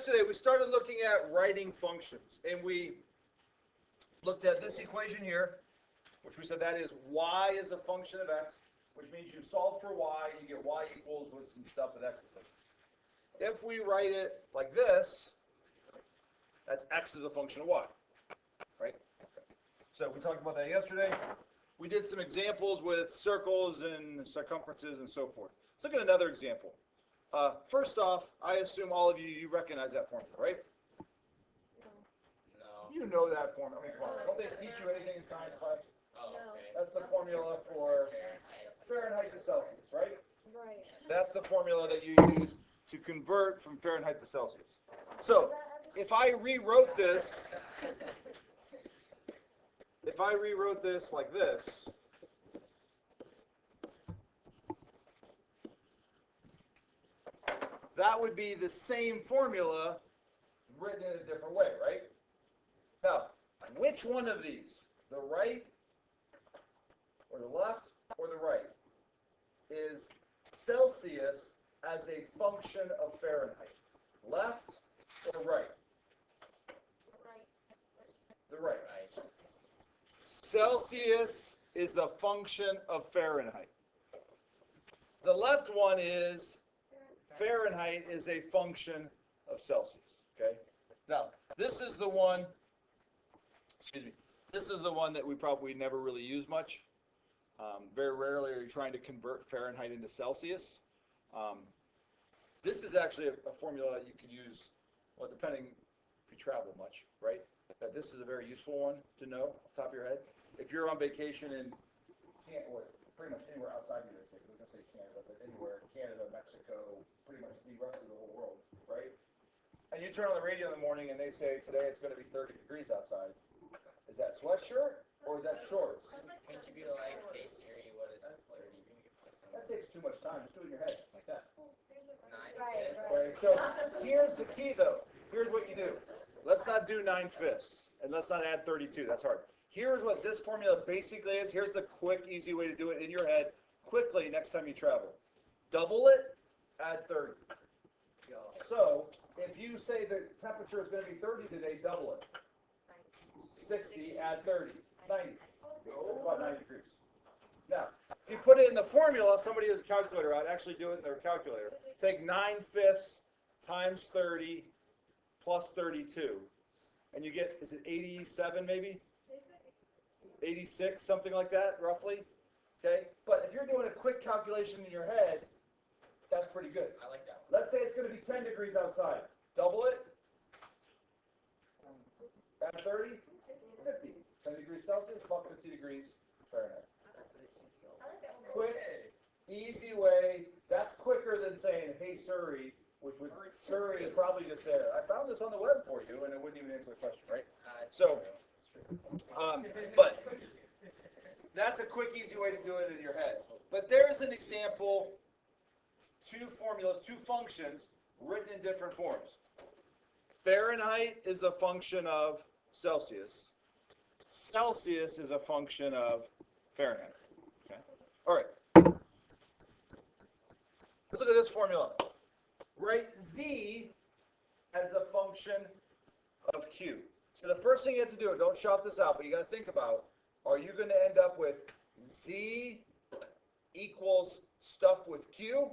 yesterday we started looking at writing functions, and we looked at this equation here, which we said that is y is a function of x, which means you solve for y, you get y equals with some stuff with x. If we write it like this, that's x is a function of y, right? So we talked about that yesterday. We did some examples with circles and circumferences and so forth. Let's look at another example. First off, I assume all of you recognize that formula, right? No. You know that formula. I mean, come on. Don't they teach you anything in science class? Oh, okay. That's the formula for Fahrenheit to Celsius, right? Right. That's the formula that you use to convert from Fahrenheit to Celsius. So, if I rewrote this like this, that would be the same formula written in a different way, right? Now, which one of these, the right or the left or the right, is Celsius as a function of Fahrenheit? Left or right? The right. Celsius is a function of Fahrenheit. The left one is Fahrenheit is a function of Celsius. Okay. Now, this is the one. Excuse me. This is the one that we probably never really use much. Very rarely are you trying to convert Fahrenheit into Celsius. This is actually a formula you could use, well, depending if you travel much, right? This is a very useful one to know off the top of your head. If you're on vacation in pretty much anywhere outside the United States, I was going to say Canada, but anywhere, Canada, Mexico, pretty much the rest of the whole world, right? And you turn on the radio in the morning and they say, today it's going to be 30 degrees outside. Is that sweatshirt or is that shorts? Can't you be like, hey Siri, what is 30? That takes too much time. Just do it in your head, like that. Right. Okay, so here's the key, though. Here's what you do. Let's not do 9/5, and let's not add 32. That's hard. Here's what this formula basically is. Here's the quick, easy way to do it in your head quickly next time you travel. Double it, add 30. So if you say the temperature is going to be 30 today, double it. 60, add 30. 90. That's about 90 degrees. Now, if you put it in the formula, somebody has a calculator out, actually do it in their calculator. Take 9/5 times 30 plus 32. And you get, is it 87 maybe? 86, something like that, roughly. Okay? But if you're doing a quick calculation in your head, that's pretty good. I like that one. Let's say it's going to be 10 degrees outside. Double it. Add 30, 50. 10 degrees Celsius, about 50 degrees Fahrenheit. Quick, easy way. That's quicker than saying, hey Siri, which would, Siri would probably just say, I found this on the web for you, and it wouldn't even answer the question, right? So, but that's a quick, easy way to do it in your head. But there's an example, two formulas, two functions, written in different forms. Fahrenheit is a function of Celsius. Celsius is a function of Fahrenheit. Okay. All right. Let's look at this formula. Write Z as a function of Q. So the first thing you have to do, and don't shout this out, but you got to think about, are you going to end up with Z equals stuff with Q,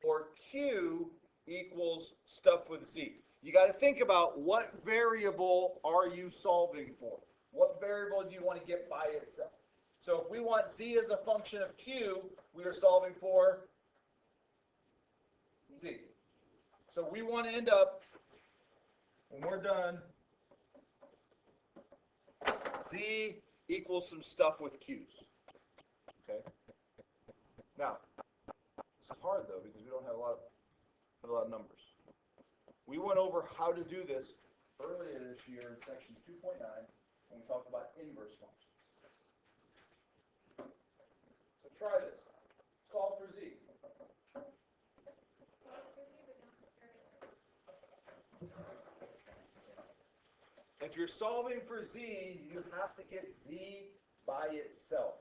or Q equals stuff with Z? You got to think about what variable are you solving for? What variable do you want to get by itself? So if we want Z as a function of Q, we are solving for Z. So we want to end up, when we're done, Z equals some stuff with Q's. Okay? Now, it's hard though because we don't have a lot of numbers. We went over how to do this earlier this year in section 2.9 when we talked about inverse functions. So try this. Solve for Z. If you're solving for Z, you have to get Z by itself.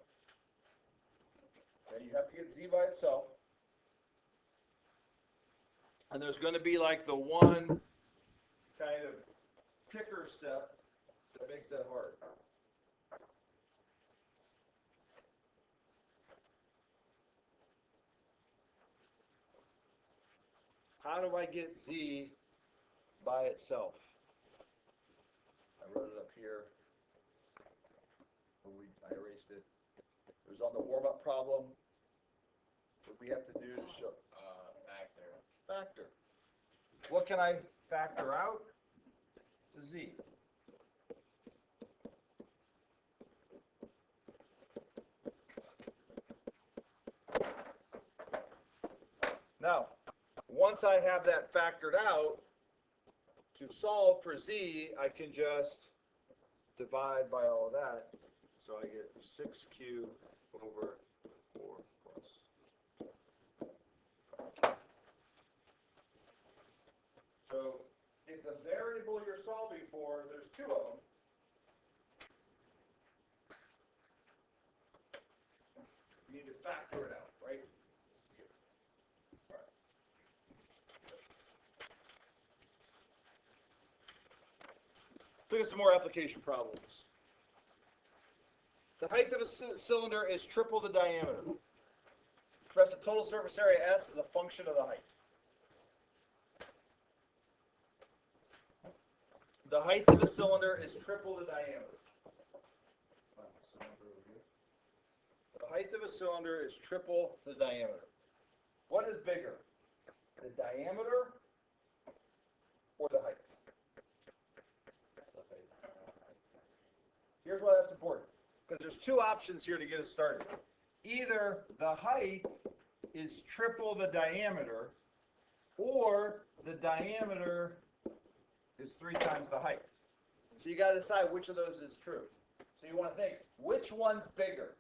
Okay, you have to get Z by itself. And there's going to be like the one kicker step that makes that hard. How do I get z by itself? I wrote it up here. I erased it. It was on the warm-up problem. What we have to do to show factor. What can I factor out? To z. Now, once I have that factored out, to solve for z, I can just divide by all of that. So I get 6q over 4 plus. So if the variable you're solving for, there's two of them. You need to factor it out, right? Look at some more application problems. The height of a cylinder is triple the diameter. Express the total surface area S as a function of the height. The height of a cylinder is triple the diameter. The height of a cylinder is triple the diameter. What is bigger, the diameter or the height? Here's why that's important. Because there's two options here to get us started. Either the height is triple the diameter, or the diameter is 3 times the height. So you got to decide which of those is true. So you want to think, which one's bigger?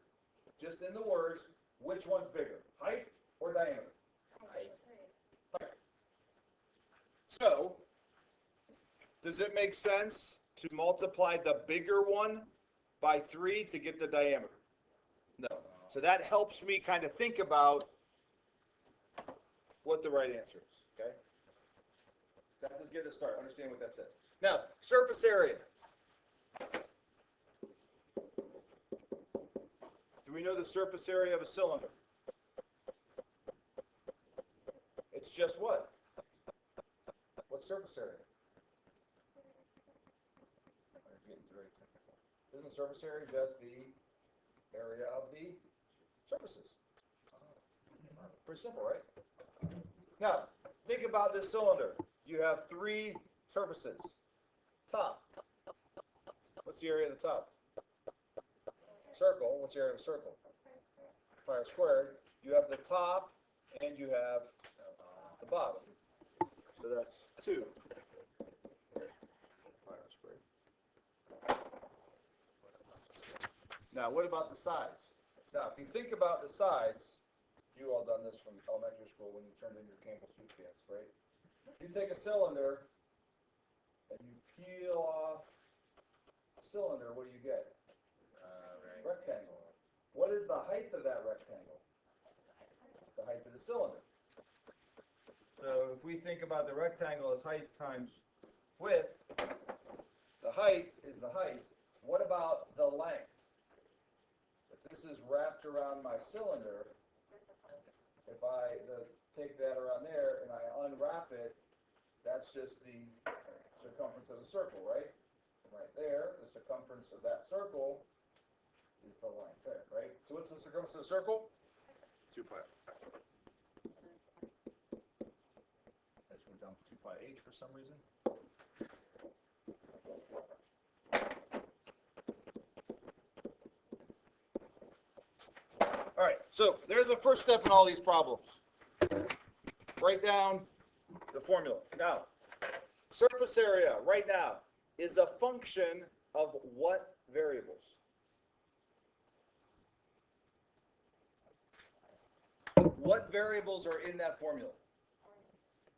Just in the words, which one's bigger? Height or diameter? Height. So, does it make sense to multiply the bigger one by 3 to get the diameter? No. So that helps me kind of think about what the right answer is, okay? That's as good a start. Understand what that says. Now, surface area. Do we know the surface area of a cylinder? It's just what? What surface area? Isn't surface area just the area of the surfaces? Pretty simple, right? Now, think about this cylinder. You have 3 surfaces. Top. What's the area of the top? Circle. What's the area of a circle? Pi r squared. You have the top and you have the bottom. So that's 2. Now, what about the sides? Now, if you think about the sides, you all done this from elementary school when you turned in your Campbell soup cans, right? You take a cylinder and you peel off the cylinder, what do you get? Rectangle. What is the height of that rectangle? The height of the cylinder. So if we think about the rectangle as height times width, the height is the height. What about the length? This is wrapped around my cylinder. If I take that around there and I unwrap it, that's just the circumference of the circle, right? Right there, the circumference of that circle is the length there, right? So what's the circumference of the circle? 2 pi. I just went down 2 pi h for some reason. All right, so there's the first step in all these problems. Write down the formula. Now, surface area right now is a function of what variables? What variables are in that formula?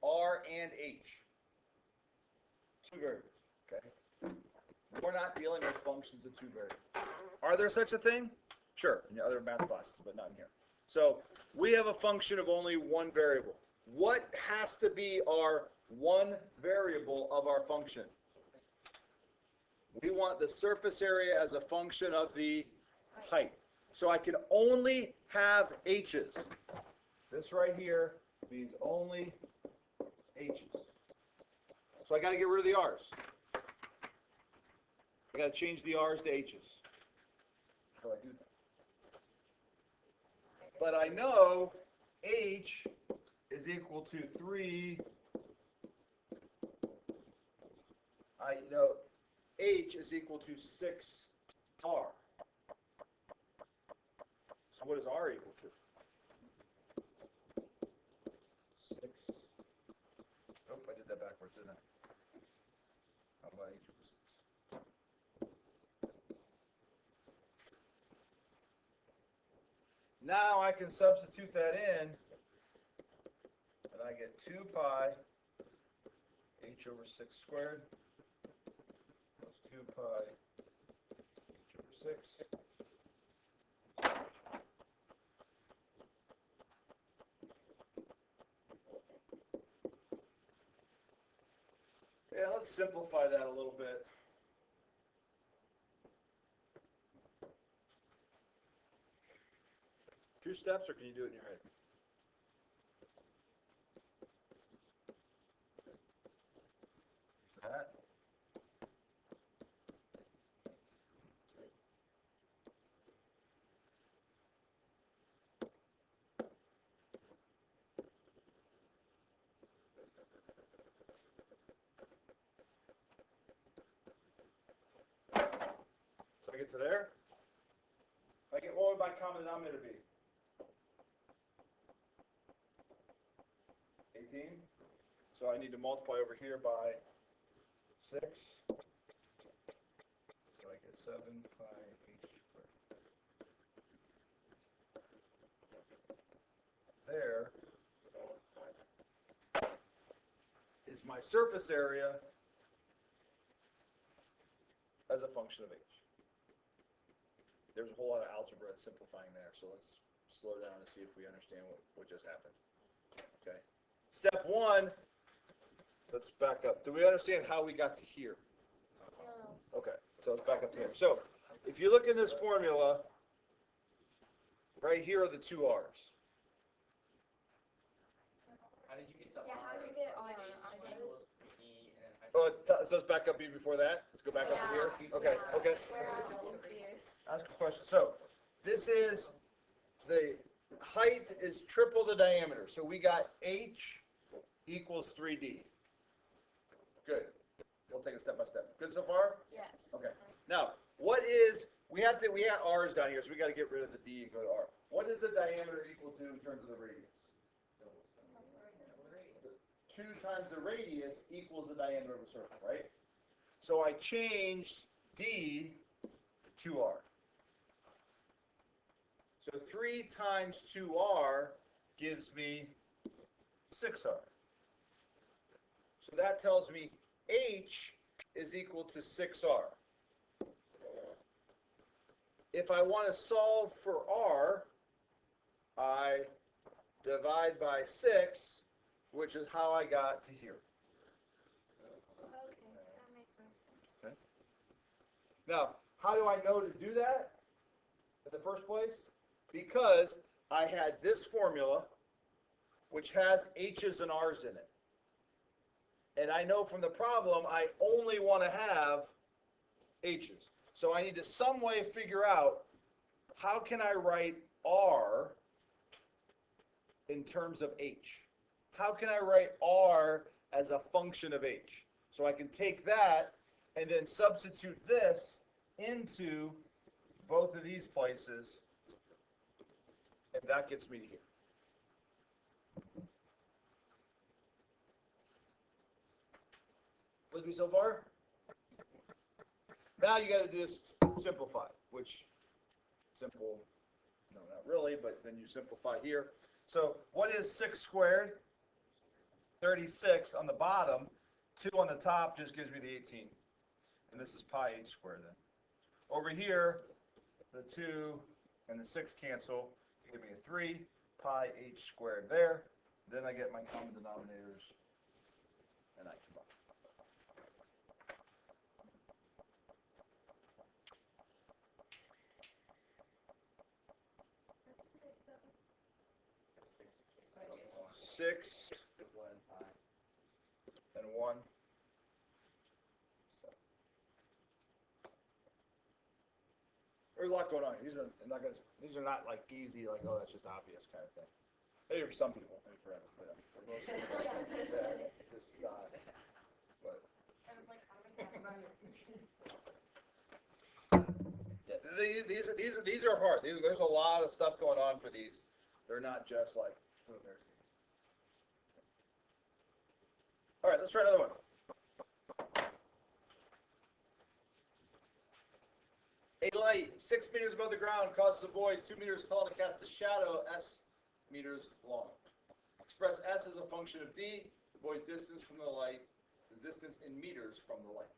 R and H. 2 variables, okay? We're not dealing with functions of 2 variables. Are there such a thing? Sure, in other math classes, but not in here. So we have a function of only 1 variable. What has to be our 1 variable of our function? We want the surface area as a function of the height. So I can only have h's. This right here means only h's. So I got to get rid of the r's. I got to change the r's to h's. How do I do that? But I know h is equal to 3. I know h is equal to 6r. So what is r equal to? 6. Oh, I did that backwards, didn't I? How about h equals 6? Now I can substitute that in, and I get 2 pi h over 6 squared plus 2 pi h over 6. Yeah, let's simplify that a little bit. Two steps, or can you do it in your head? That. So I get to there. I get, what would my common denominator be? 18. So I need to multiply over here by 6. So I get 7 pi h squared. There is my surface area as a function of h. There's a whole lot of algebra and simplifying there, so let's slow down and see if we understand what just happened. Okay. Step 1, let's back up. Do we understand how we got to here? No. Okay, so let's back up to here. So if you look in this formula, right here are the two r's. How did you get the Yeah, how R did you get from R? H equals E and then Oh, so let's back up even before that. Let's go back up to here. Okay, okay. Where I'm confused. Ask a question. So this is the height is triple the diameter. So we got h equals 3d. Good. We'll take it step by step. Good so far? Yes. Okay. Now, what is, we had r's down here, so we got to get rid of the d and go to r. What is the diameter equal to in terms of the radius? 2 times the radius equals the diameter of a circle, right? So I changed d to r. So 3 times 2r gives me 6r. So that tells me h is equal to 6r. If I want to solve for r, I divide by 6, which is how I got to here. Okay, that makes more sense. Okay. Now, how do I know to do that in the first place? Because I had this formula, which has h's and r's in it. And I know from the problem, I only want to have h's. So I need to some way figure out how can I write r in terms of h? How can I write r as a function of h? So I can take that and then substitute this into both of these places, and that gets me to here. With me so far? Now you got to just simplify, which simple, no, not really, but then you simplify here. So what is 6 squared? 36 on the bottom. 2 on the top just gives me the 18. And this is pi h squared then. Over here, the 2 and the 6 cancel to give me a 3 pi h squared there. Then I get my common denominators, and I combine. 6 and 1. There's a lot going on. These are not like easy, like, oh, that's just obvious kind of thing. Maybe for some people, maybe for most people. Yeah, just, but. Yeah, these are hard. There's a lot of stuff going on for these. They're not just like, oh, there's these. All right, let's try another one. A light 6 meters above the ground causes a boy 2 meters tall to cast a shadow S meters long. Express S as a function of D, the boy's distance from the light, the distance in meters from the light.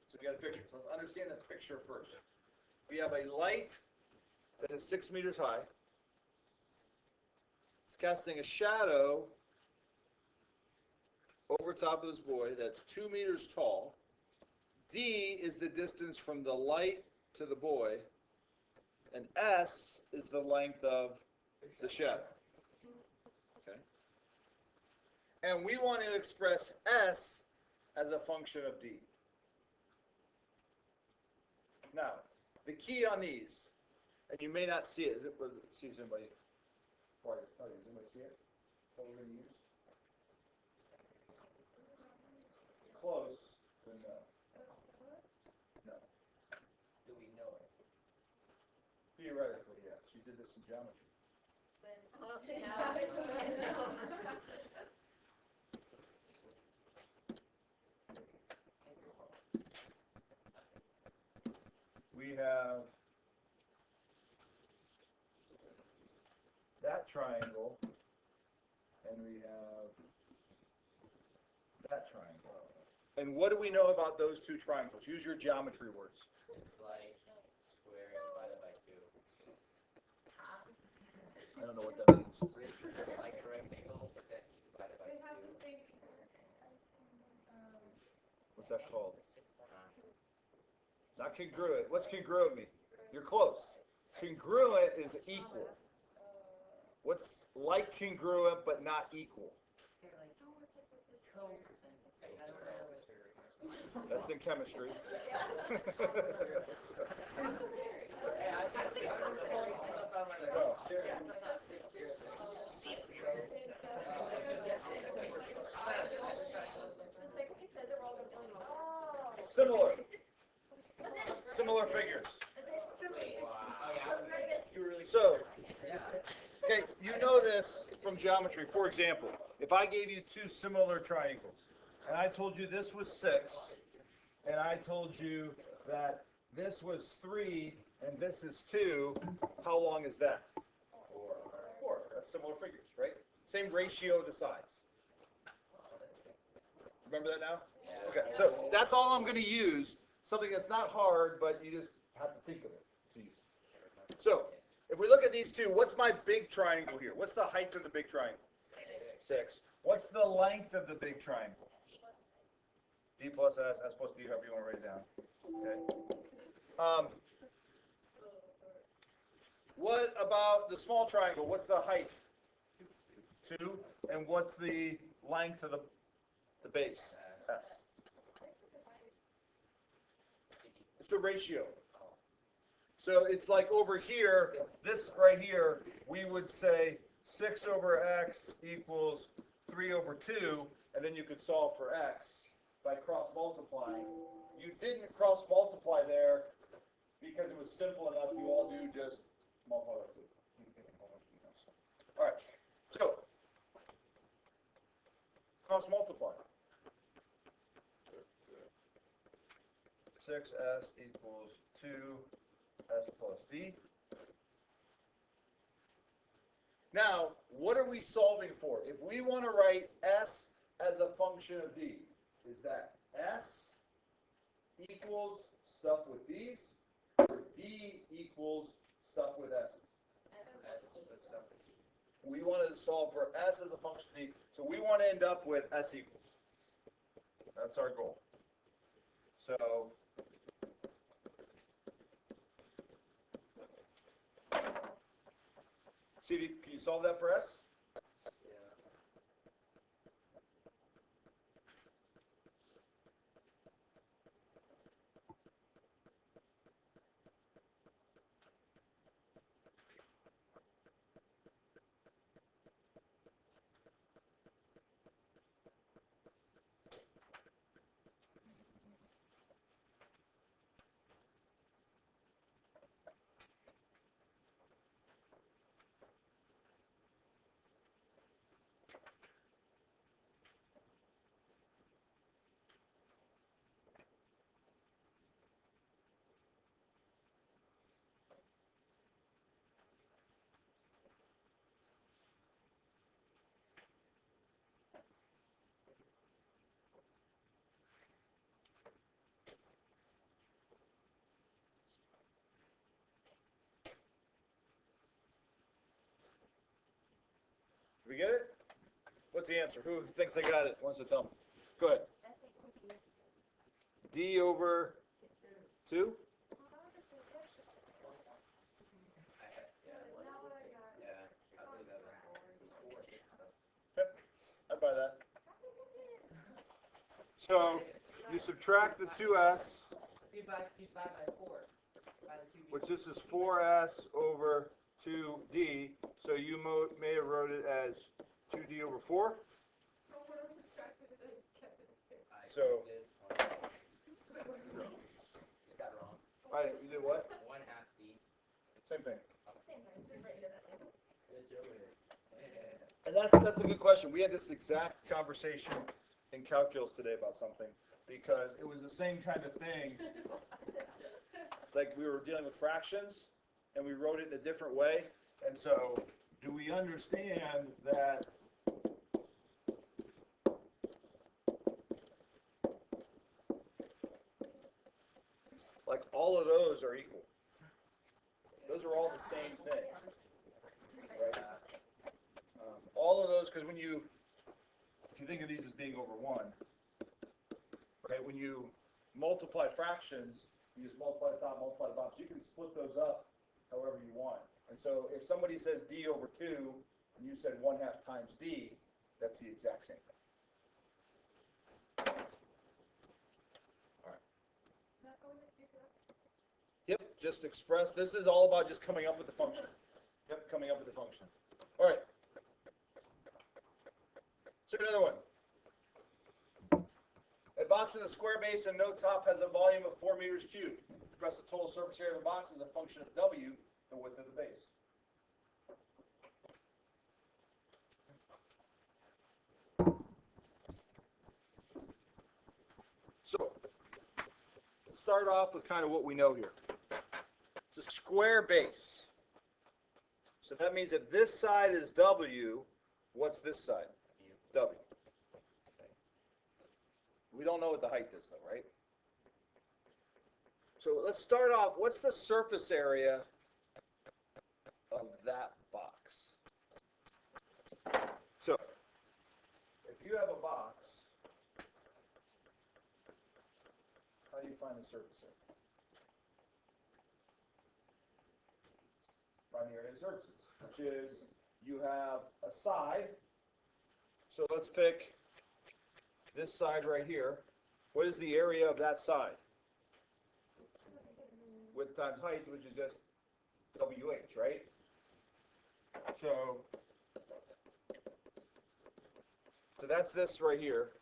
So we got a picture. So let's understand that picture first. We have a light that is 6 meters high. It's casting a shadow over top of this boy that's 2 meters tall. D is the distance from the light to the boy, and S is the length of the shadow. Okay? And we want to express S as a function of D. Now, the key on these, and you may not see it. Does anybody? Before I just tell you, does anybody see it? What we're going to use? Close, but no. No. Do we know it? Theoretically, yes. You did this in geometry. We have that triangle, and we have that triangle. And what do we know about those two triangles? Use your geometry words. It's like square divided by 2. I don't know what that means. Like a rectangle, but then divided by 2. What's that called? Not congruent. What's congruent mean? You're close. Congruent is equal. What's like congruent but not equal? That's in chemistry. No. Similar. Similar figures. So, okay, you know this from geometry. For example, if I gave you two similar triangles, and I told you this was 6, and I told you that this was 3, and this is 2, how long is that? 4. That's similar figures, right? Same ratio of the sides. Remember that now? Okay, so that's all I'm going to use. Something that's not hard, but you just have to think of it to use. So, if we look at these two, what's my big triangle here? What's the height of the big triangle? 6. What's the length of the big triangle? D plus S, S plus D, however you want to write it down. Okay. What about the small triangle? What's the height? 2. And what's the length of the base? S. It's the ratio. So it's like over here, this right here, we would say 6 over x equals 3 over 2, and then you could solve for x by cross multiplying. You didn't cross multiply there because it was simple enough. You all do just multiply by 2. All right. So cross multiply. 6s equals 2s plus d. Now, what are we solving for? If we want to write s as a function of d, is that s equals stuff with d's, or d equals stuff with s's? We want to solve for s as a function of d, so we want to end up with s equals. That's our goal. So See, can you solve that for S? Yeah. We get it? What's the answer? Who thinks I got it? Wants to tell me? Go ahead. D over 2? I believe that was 4. Yep, I buy that. So you subtract the 2s, You divide by 4. By the 2. which this is 4s over 2d. So you may have wrote it as 2d over 4. So Is that wrong? you did what? 1/2 D. Same thing. Good job with it. And that's a good question. We had this exact conversation in calculus today about something because it was the same kind of thing. Like we were dealing with fractions and we wrote it in a different way. And so, do we understand that like all of those are equal? Those are all the same thing. Right? All of those, because if you think of these as being over 1, right? When you multiply fractions, you just multiply the top, multiply the bottom. So you can split those up however you want. And so if somebody says D over 2, and you said 1/2 times D, that's the exact same thing. All right. Yep, just express. This is all about just coming up with the function. Yep, coming up with the function. All right. So another one. A box with a square base and no top has a volume of 4 meters cubed. Express the total surface area of the box as a function of W, the width of the base. So, let's start off with kind of what we know here. It's a square base. So that means if this side is W, what's this side? W. We don't know what the height is though, right? So let's start off, what's the surface area of that box? So, if you have a box, how do you find the surface area? Find the area of surfaces, which is you have a side. So let's pick this side right here. What is the area of that side? Width times height, which is just WH, right? So that's this right here.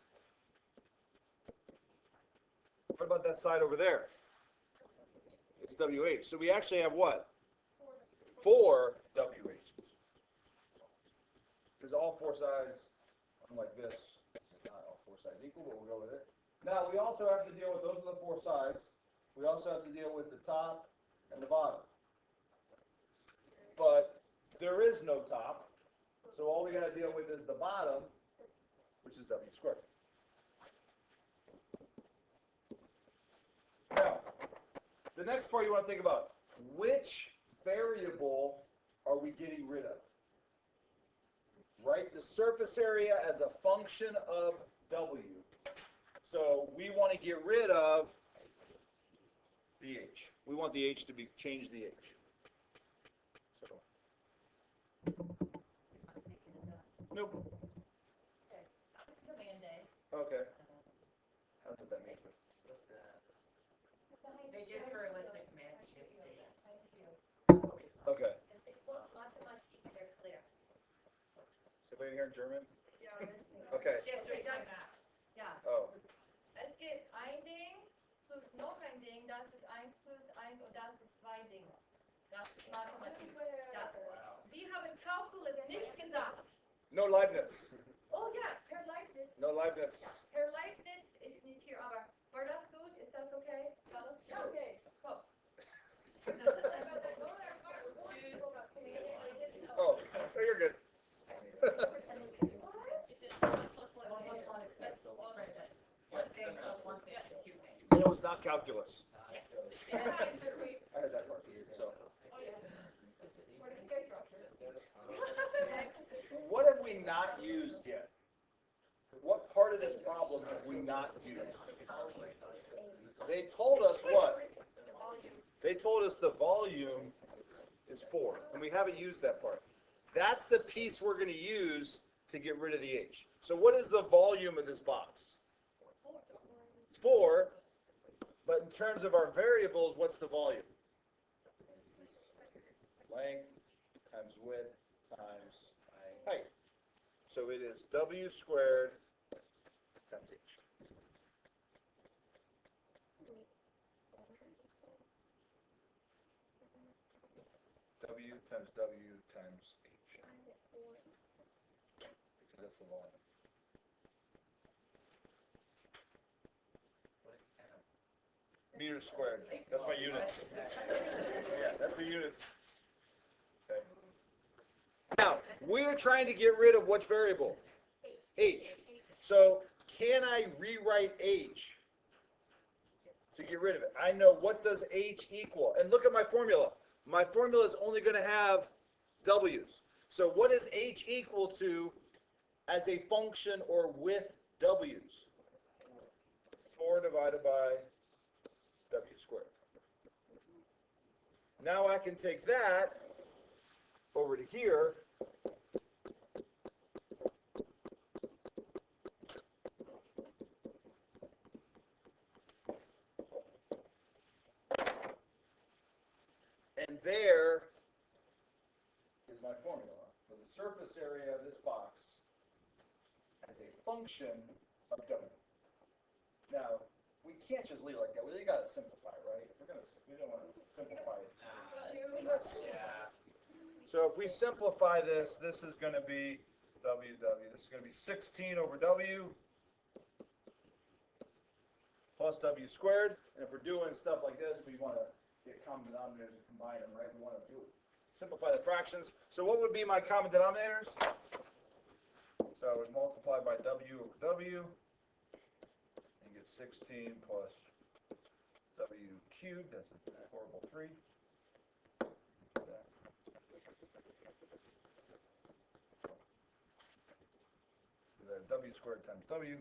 What about that side over there? It's WH. So we actually have what? 4 WH. Because all 4 sides, unlike this, not all 4 sides equal, but we'll go with it. Now we also have to deal with, those are the 4 sides. We also have to deal with the top and the bottom. But there is no top, so all we got to deal with is the bottom, which is W squared. Now, the next part you want to think about, which variable are we getting rid of? Right? The surface area as a function of W. So we want to get rid of the H. We want the H to be, change the H. So Nope. Command A. Okay. How did that make it? What's that? They give her a list of commands she has to do. Okay. They're clear. Is anybody here in German? Yeah. Okay. Yes, so it does that. Ja. Oh. Es gibt ein Ding plus noch ein Ding, das ist 1 plus 1 und das ist 2 Dinge. Das ist Mathematik. Ja. Sie haben Kalkulus nicht gesagt. No Leibniz. Oh ja, Herr Leibniz. No Leibniz. Herr Leibniz ist nicht hier, aber war das gut? Ist das okay? Ja, okay. Oh. Oh, you're good. And it was not calculus. I heard that part. So. What have we not used yet? What part of this problem have we not used? They told us what? They told us the volume is 4, and we haven't used that part. That's the piece we're going to use to get rid of the H. So what is the volume of this box? It's 4, but in terms of our variables, what's the volume? Length times width times height. So it is W squared times H. W times W times H. Because that's the volume. Meters squared. That's my units. Yeah, that's the units. Okay. Now, we're trying to get rid of which variable? H. So, can I rewrite H to get rid of it? I know what does H equal. And look at my formula. My formula is only going to have W's. So what is H equal to as a function or with W's? 4 divided by W squared. Now I can take that over to here. And there is my formula for the surface area of this box as a function of W. Now, we can't just leave it like that. We got to simplify, right? We don't want to simplify it. Yeah. So if we simplify this, this is going to be WW. This is going to be 16 over W plus W squared. And if we're doing stuff like this, we want to get common denominators and combine them, right? We want to do it. Simplify the fractions. So what would be my common denominators? So I would multiply by W over W. And get 16 plus W cubed. That's a horrible 3. W squared times W.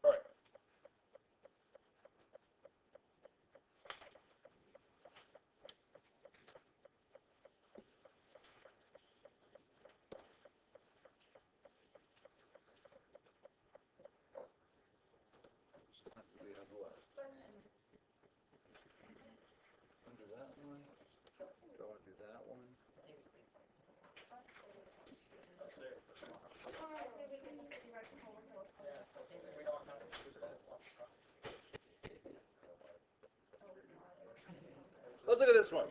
All right. We have what? Under that one. Do I want to do that one? Let's look at this one.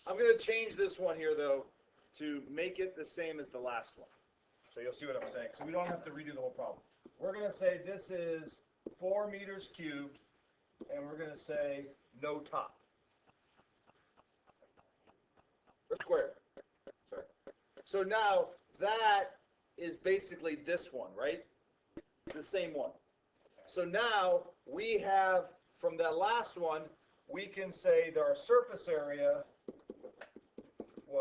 I'm going to change this one here, though, to make it the same as the last one. So you'll see what I'm saying. So we don't have to redo the whole problem. We're going to say this is 4 meters cubed, and we're going to say no top. Or squared. Sorry. So now that is basically this one, right? The same one. So now we have, from that last one, we can say that our surface area was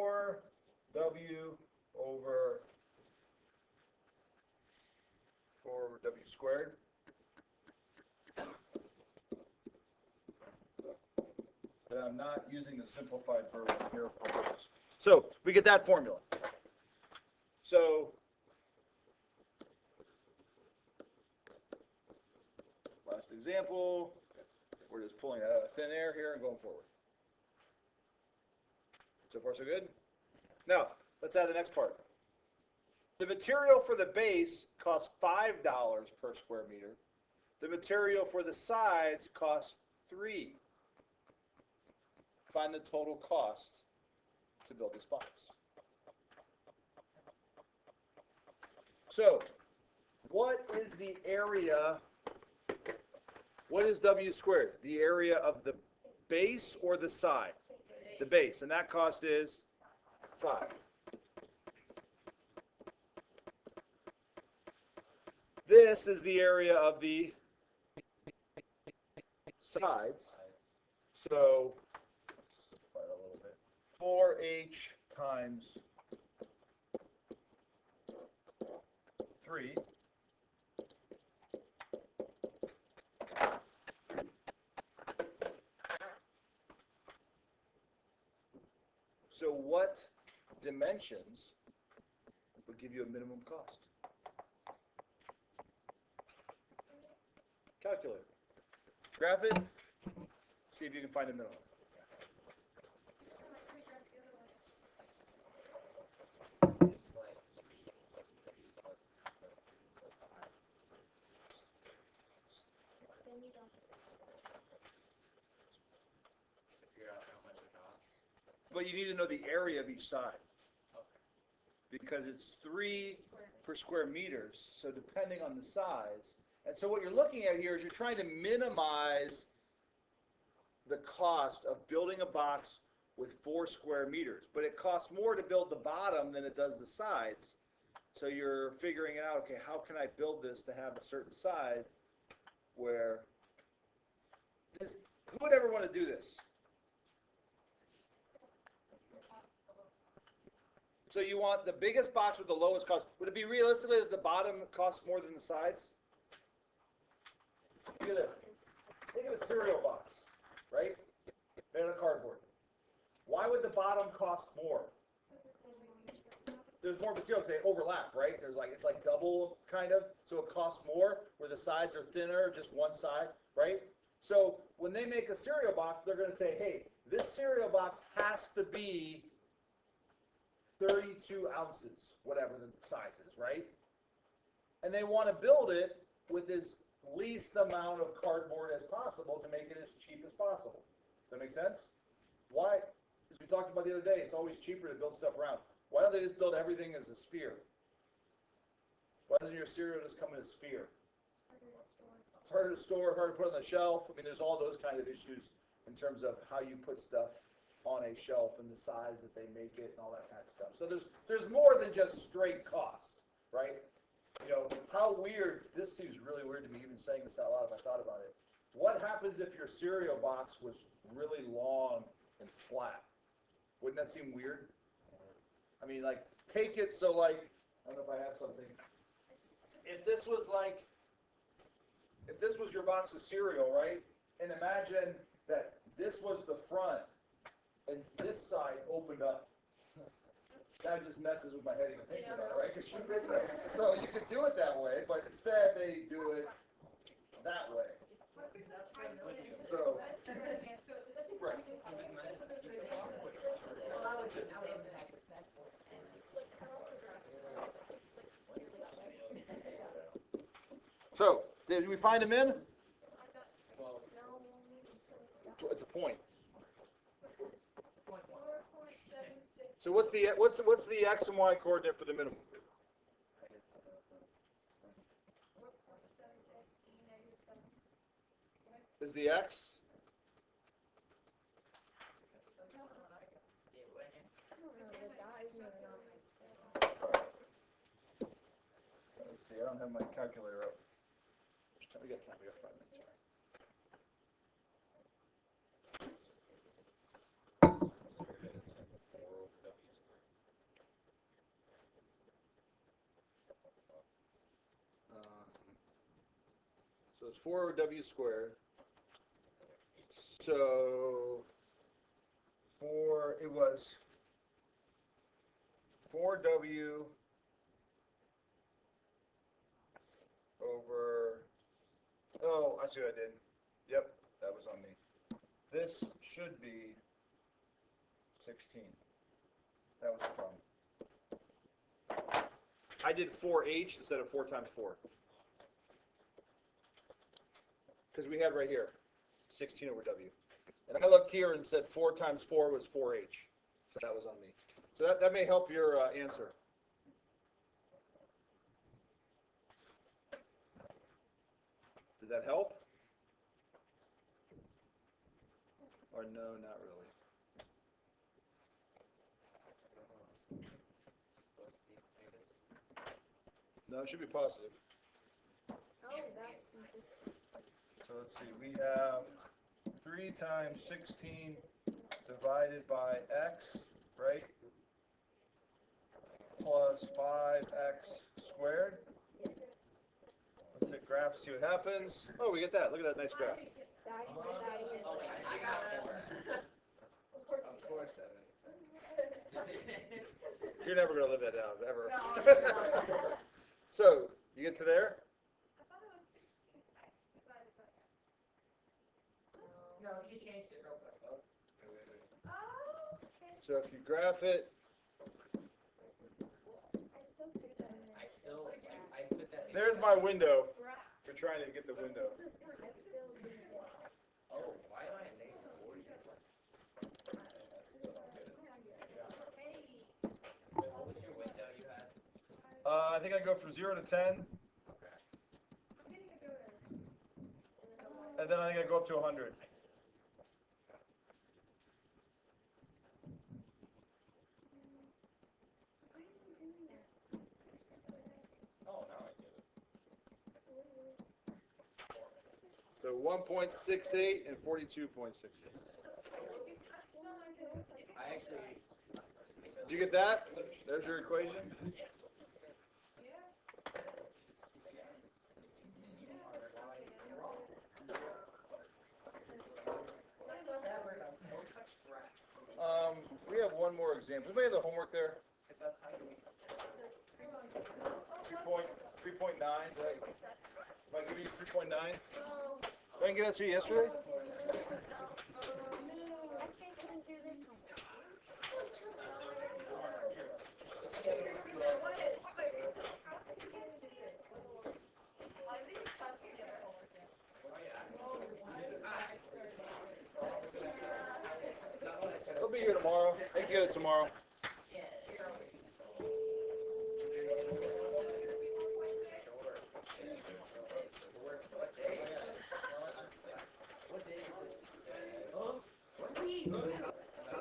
4W over 4W squared. And I'm not using the simplified version here for purpose. So we get that formula. So last example, we're just pulling that out of thin air here and going forward. So far so good? Now, let's add the next part. The material for the base costs $5 per square meter. The material for the sides costs $3. Find the total cost to build this box. So, what is the area? What is W squared? The area of the base or the side? The base, and that cost is 5. This is the area of the sides. So, let's simplify it a little bit. 4H times 3. So what dimensions would give you a minimum cost? Calculator. Graph it. See if you can find a minimum. Then you don't. Figure out how much it costs. But you need to know the area of each side. Because it's 3 per square meters, so depending on the size. And so what you're looking at here is you're trying to minimize the cost of building a box with 4 square meters. But it costs more to build the bottom than it does the sides. So you're figuring out, okay, how can I build this to have a certain side where this, who would ever want to do this? So you want the biggest box with the lowest cost. Would it be realistically that the bottom costs more than the sides? Look at this. Think of a cereal box, right? Made out of cardboard. Why would the bottom cost more? There's more material because they overlap, right? There's like, it's like double kind of, so it costs more where the sides are thinner, just one side, right? So when they make a cereal box, they're going to say, hey, this cereal box has to be 32 ounces, whatever the size is, right? And they want to build it with as least amount of cardboard as possible to make it as cheap as possible. Does that make sense? Why? As we talked about the other day, it's always cheaper to build stuff around. Why don't they just build everything as a sphere? Why doesn't your cereal just come in a sphere? It's harder to store, harder to put on the shelf. I mean, there's all those kind of issues in terms of how you put stuff on a shelf and the size that they make it and all that kind of stuff. So there's more than just straight cost, right? You know, how weird, this seems really weird to me even saying this out loud if I thought about it. What happens if your cereal box was really long and flat? Wouldn't that seem weird? I mean, like, take it so like, I don't know if I have something. If this was like, if this was your box of cereal, right? And imagine that this was the front and this side opened up. That just messes with my head even thinking about it, right? So you could do it that way, but instead they do it that way. So, right. So, did we find them in? It's a point. So what's the x and y coordinate for the minimum? Is the x? Let's see, I don't have my calculator up. We got time, we got 5 minutes. it's 4W squared. So, it was 4W over, oh, I see what I did. Yep, that was on me. This should be 16. That was the problem. I did 4H instead of 4 times 4. Because we had right here, 16 over W. And I looked here and said 4 times 4 was 4H. So that was on me. So that may help your answer. Did that help? Or no, not really. No, it should be positive. Oh, that's this. So let's see, we have 3 times 16 divided by x, right? Plus 5x squared. Let's hit graph, see what happens. Oh, we get that. Look at that nice graph. Of course, You're never going to live that down, ever. So, you get to there? No, he changed it real quick. So if you graph it, I put that. there's my window. We're trying to get the window. Oh, why am I a negative 40? Wait, what was your window you had? I think I go from 0 to 10, Okay. and then I think I go up to 100. Oh, now I get it. So 1.68 and 42.68. I actually. Did you get that? There's your equation. We have one more example. Anybody have the homework there? 3.9. Did I give you 3.9? Did I give that to you yesterday? I can't even do this one. He'll be here tomorrow. They can get it tomorrow.